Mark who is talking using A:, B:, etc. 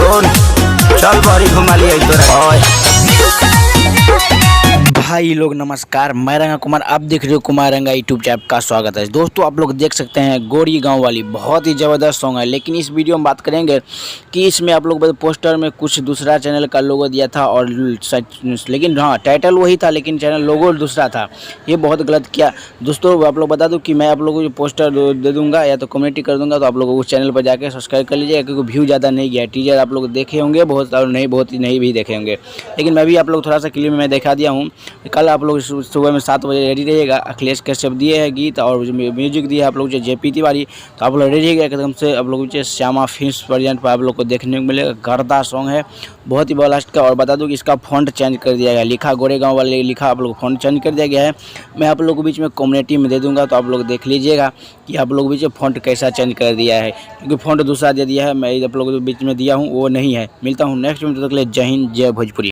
A: सुन चल बड़ी घुमा लिया तोरा। भाई लोग नमस्कार, मैं रंगा कुमार, आप देख रहे हो कुमार रंगा यूट्यूब चैनल का स्वागत है। दोस्तों आप लोग देख सकते हैं गोरी गांव वाली बहुत ही ज़बरदस्त सॉन्ग है, लेकिन इस वीडियो में बात करेंगे कि इसमें आप लोग पोस्टर में कुछ दूसरा चैनल का लोगो दिया था और लेकिन हाँ टाइटल वही था लेकिन चैनल लोगो दूसरा था। ये बहुत गलत किया। दोस्तों आप लोग बता दूँ कि मैं आप लोगों को जो पोस्टर दे दूँगा या तो कम्युनिटी कर दूँगा, तो आप लोग उस चैनल पर जाकर सब्सक्राइब कर लीजिएगा, क्योंकि व्यू ज़्यादा नहीं गया। टीजर आप लोग देखे होंगे बहुत और बहुत ही नहीं भी देखे होंगे, लेकिन मैं भी आप लोग थोड़ा सा क्लिप में दिखा दिया हूँ। कल आप लोग सुबह में 7 बजे रेडी रहिएगा। अखिलेश कश्यप दिए है गीत और म्यूजिक दिए है आप लोग जो जेपी तिवारी, तो आप लोग रेडी रहिएगा एकदम से। आप लोग श्यामा फिल्म्स प्रेजेंट पर आप लोग को देखने को मिलेगा। गर्दा सॉन्ग है, बहुत ही ब्लास्ट का। और बता दूं कि इसका फॉन्ट चेंज कर दिया गया, लिखा गोरेगांव वाले लिखा आप लोग फॉन्ट चेंज कर दिया गया है। मैं आप लोग को बीच में कम्युनिटी में दे दूंगा, तो आप लोग देख लीजिएगा कि आप लोग बीच में फॉन्ट कैसा चेंज कर दिया है, क्योंकि फॉन्ट दूसरा दे दिया है। मैं आप लोग बीच में दिया हूँ वो नहीं है। मिलता हूँ नेक्स्ट में, तब तक के लिए जय हिंद जय भोजपुरी।